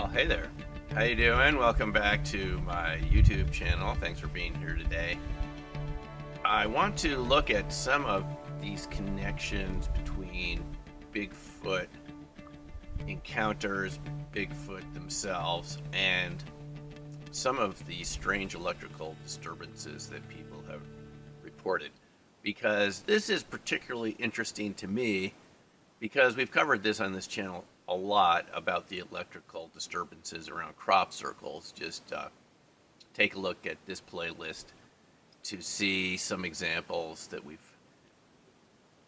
Well, hey there. How you doing? Welcome back to my YouTube channel. Thanks for being here today. I want to look at some of these connections between Bigfoot encounters, Bigfoot themselves, and some of the strange electrical disturbances that people have reported. Because this is particularly interesting to me because we've covered this on this channel a lot about the electrical disturbances around crop circles. Just take a look at this playlist to see some examples that we've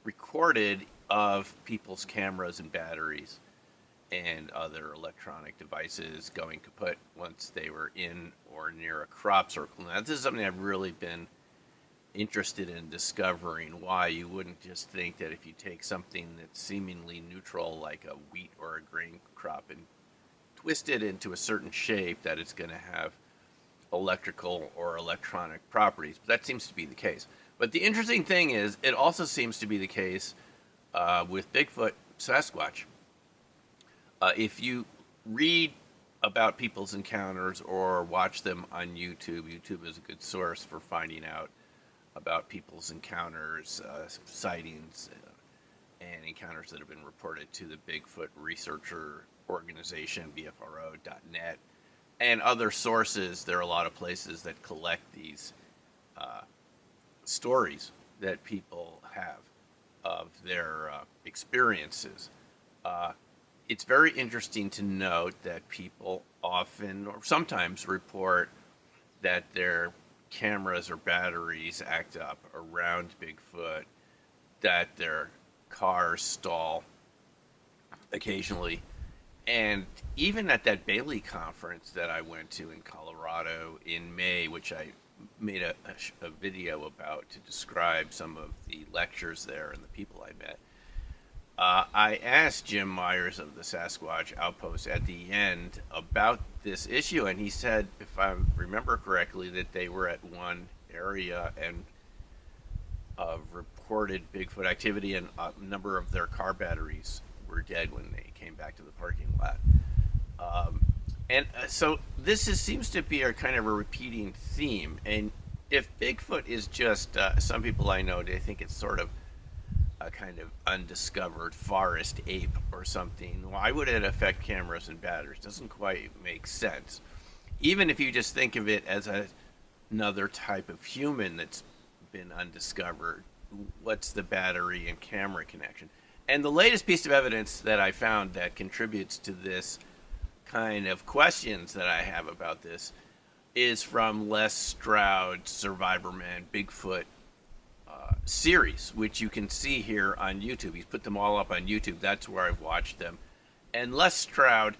recorded of people's cameras and batteries and other electronic devices going kaput once they were in or near a crop circle. Now, this is something I've really been interested in discovering, why you wouldn't just think that if you take something that's seemingly neutral like a wheat or a grain crop and twist it into a certain shape that it's going to have electrical or electronic properties. But that seems to be the case. But the interesting thing is it also seems to be the case with Bigfoot, Sasquatch. If you read about people's encounters or watch them on YouTube, YouTube is a good source for finding out about people's encounters, sightings, and encounters that have been reported to the Bigfoot Researcher Organization, BFRO.net, and other sources. There are a lot of places that collect these stories that people have of their experiences. It's very interesting to note that people often or sometimes report that their cameras or batteries act up around Bigfoot, that their cars stall occasionally. And even at that Bailey conference that I went to in Colorado in May, which I made a video about to describe some of the lectures there and the people I met, I asked Jim Myers of the Sasquatch Outpost at the end about this issue, and he said, if I remember correctly, that they were at one area and reported Bigfoot activity, and a number of their car batteries were dead when they came back to the parking lot. So this seems to be a kind of a repeating theme. And if Bigfoot is just, some people I know, they think it's sort of a kind of undiscovered forest ape or something. Why would it affect cameras and batteries? Doesn't quite make sense. Even if you just think of it as another type of human that's been undiscovered, what's the battery and camera connection? And the latest piece of evidence that I found that contributes to this kind of questions that I have about this is from Les Stroud's Survivorman Bigfoot series, which you can see here on YouTube. He's put them all up on YouTube. That's where I've watched them. And Les Stroud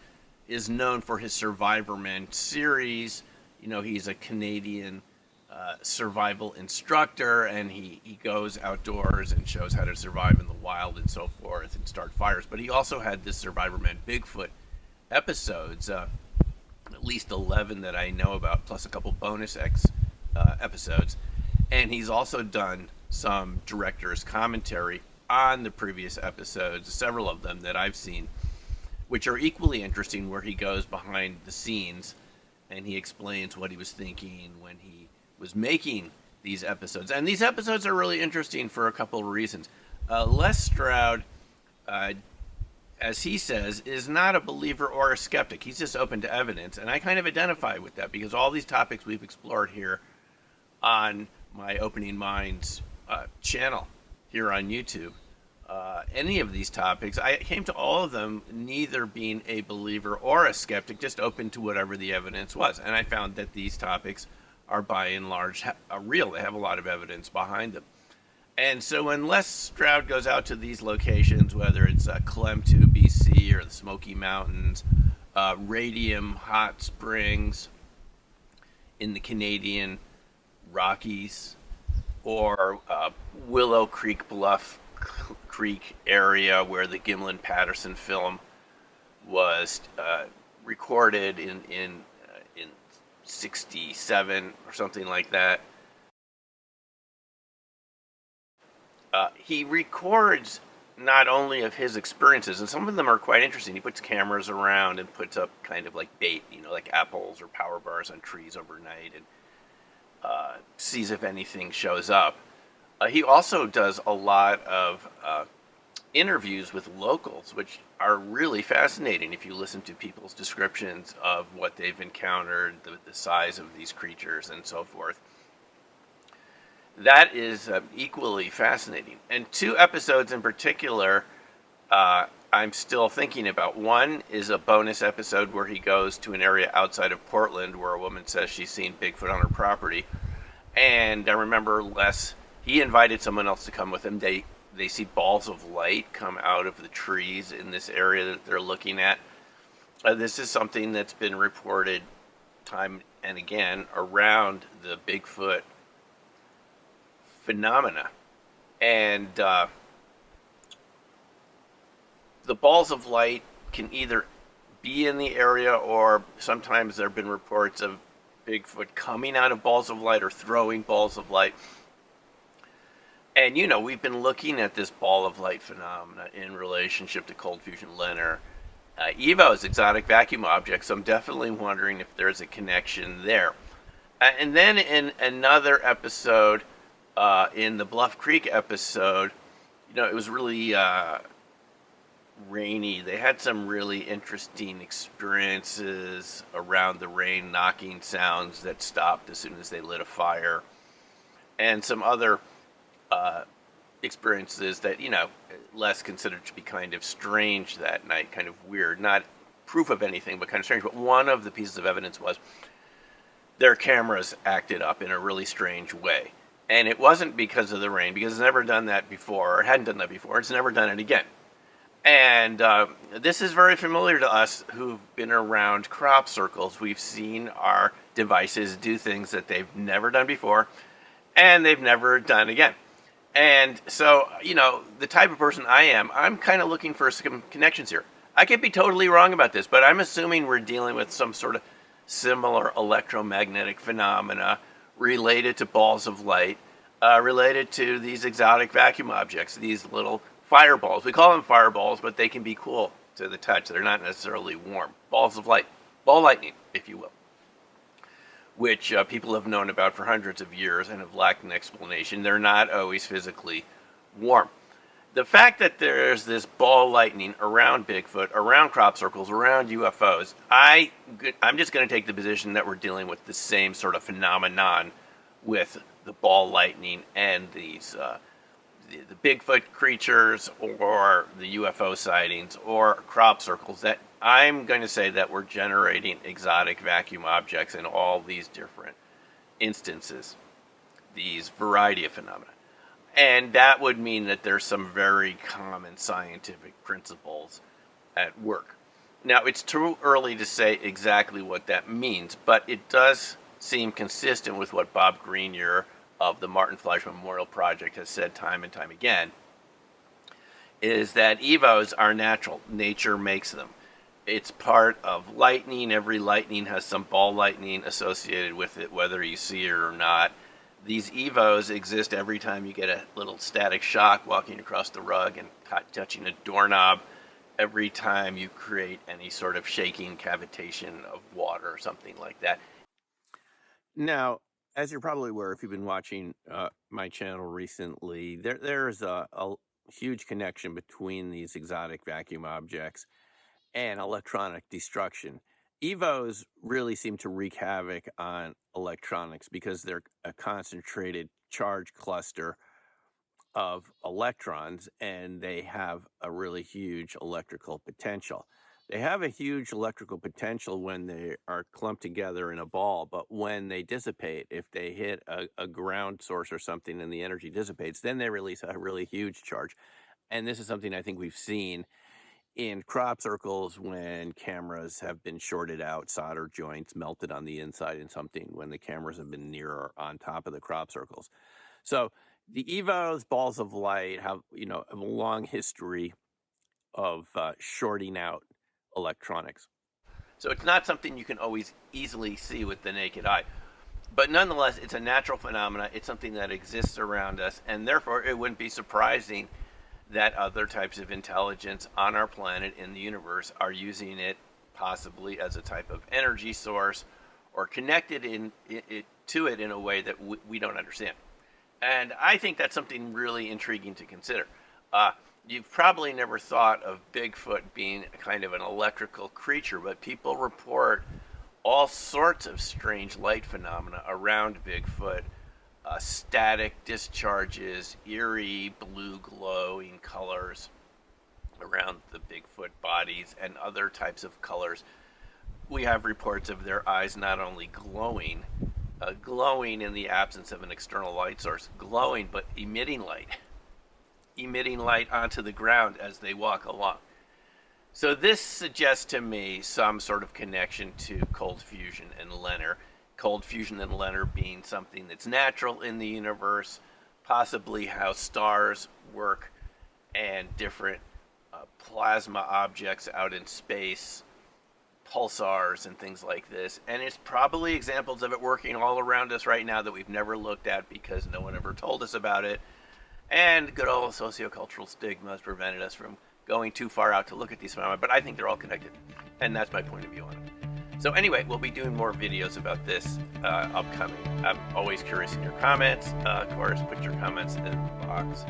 is known for his Survivorman series. You know, he's a Canadian survival instructor, and he goes outdoors and shows how to survive in the wild and so forth and start fires. But he also had this Survivorman Bigfoot episodes, at least 11 that I know about, plus a couple bonus episodes. And he's also done some director's commentary on the previous episodes, several of them that I've seen, which are equally interesting, where he goes behind the scenes and he explains what he was thinking when he was making these episodes. And these episodes are really interesting for a couple of reasons. Les Stroud, as he says, is not a believer or a skeptic. He's just open to evidence. And I kind of identify with that because all these topics we've explored here on my Opening Minds channel here on YouTube, any of these topics, I came to all of them neither being a believer or a skeptic, just open to whatever the evidence was. And I found that these topics are by and large real. They have a lot of evidence behind them. And so when Les Stroud goes out to these locations, whether it's Klemtu, BC, or the Smoky Mountains, Radium Hot Springs in the Canadian Rockies, or Willow Creek, Bluff Creek area where the Gimlin-Patterson film was recorded in 67 or something like that. He records not only of his experiences, and some of them are quite interesting. He puts cameras around and puts up kind of like bait, like apples or power bars on trees overnight, and sees if anything shows up. He also does a lot of interviews with locals, which are really fascinating if you listen to people's descriptions of what they've encountered, the size of these creatures, and so forth. That is equally fascinating. And two episodes in particular I'm still thinking about. One is a bonus episode where he goes to an area outside of Portland where a woman says she's seen Bigfoot on her property. And I remember he invited someone else to come with him. They see balls of light come out of the trees in this area that they're looking at. This is something that's been reported time and again around the Bigfoot phenomena. And the balls of light can either be in the area, or sometimes there have been reports of Bigfoot coming out of balls of light or throwing balls of light. And we've been looking at this ball of light phenomena in relationship to cold fusion lunar EVOs, exotic vacuum objects. So I'm definitely wondering if there's a connection there. And then in another episode, in the Bluff Creek episode, it was really rainy. They had some really interesting experiences around the rain, knocking sounds that stopped as soon as they lit a fire, and some other experiences that less considered to be kind of strange that night, kind of weird, not proof of anything, but kind of strange. But one of the pieces of evidence was their cameras acted up in a really strange way, and it wasn't because of the rain, because it's never done that before, or hadn't done that before. It's never done it again. And this is very familiar to us who've been around crop circles. We've seen our devices do things that they've never done before, and they've never done again. And so, the type of person I am, I'm kind of looking for some connections here. I could be totally wrong about this, but I'm assuming we're dealing with some sort of similar electromagnetic phenomena related to balls of light, related to these exotic vacuum objects, these little fireballs. We call them fireballs, but they can be cool to the touch. They're not necessarily warm. Balls of light. Ball lightning, if you will. Which people have known about for hundreds of years and have lacked an explanation. They're not always physically warm. The fact that there's this ball lightning around Bigfoot, around crop circles, around UFOs, I'm just going to take the position that we're dealing with the same sort of phenomenon with the ball lightning and these the Bigfoot creatures or the UFO sightings or crop circles. That I'm going to say that we're generating exotic vacuum objects in all these different instances, these variety of phenomena. And that would mean that there's some very common scientific principles at work. Now, it's too early to say exactly what that means, but it does seem consistent with what Bob Grenier of the Martin Fleisch Memorial Project has said time and time again, is that EVOs are natural. Nature makes them. It's part of lightning. Every lightning has some ball lightning associated with it, whether you see it or not. These EVOs exist every time you get a little static shock walking across the rug and touching a doorknob, every time you create any sort of shaking cavitation of water or something like that. Now, as you're probably aware, if you've been watching my channel recently, there's a huge connection between these exotic vacuum objects and electronic destruction. EVOs really seem to wreak havoc on electronics because they're a concentrated charge cluster of electrons, and they have a really huge electrical potential. They have a huge electrical potential when they are clumped together in a ball, but when they dissipate, if they hit a ground source or something and the energy dissipates, then they release a really huge charge. And this is something I think we've seen in crop circles when cameras have been shorted out, solder joints melted on the inside in something, when the cameras have been near or on top of the crop circles. So the EVOs, balls of light, have a long history of shorting out electronics. So it's not something you can always easily see with the naked eye. But nonetheless, it's a natural phenomenon. It's something that exists around us, and therefore it wouldn't be surprising that other types of intelligence on our planet in the universe are using it possibly as a type of energy source or connected to it in a way that we don't understand. And I think that's something really intriguing to consider. You've probably never thought of Bigfoot being kind of an electrical creature, but people report all sorts of strange light phenomena around Bigfoot. Static discharges, eerie blue glowing colors around the Bigfoot bodies, and other types of colors. We have reports of their eyes not only glowing in the absence of an external light source, glowing but emitting light onto the ground as they walk along. So this suggests to me some sort of connection to cold fusion and Leonard. Cold fusion and Leonard being something that's natural in the universe, possibly how stars work and different plasma objects out in space, pulsars and things like this. And it's probably examples of it working all around us right now that we've never looked at because no one ever told us about it. And good old sociocultural stigma has prevented us from going too far out to look at these phenomena, but I think they're all connected. And that's my point of view on it. So anyway, we'll be doing more videos about this upcoming. I'm always curious in your comments. Of course, put your comments in the box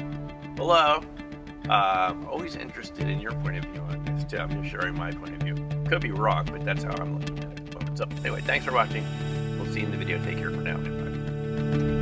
below. Always interested in your point of view on this too. I'm just sharing my point of view. Could be wrong, but that's how I'm looking at it at the moment. So anyway, thanks for watching. We'll see you in the video. Take care for now. Bye.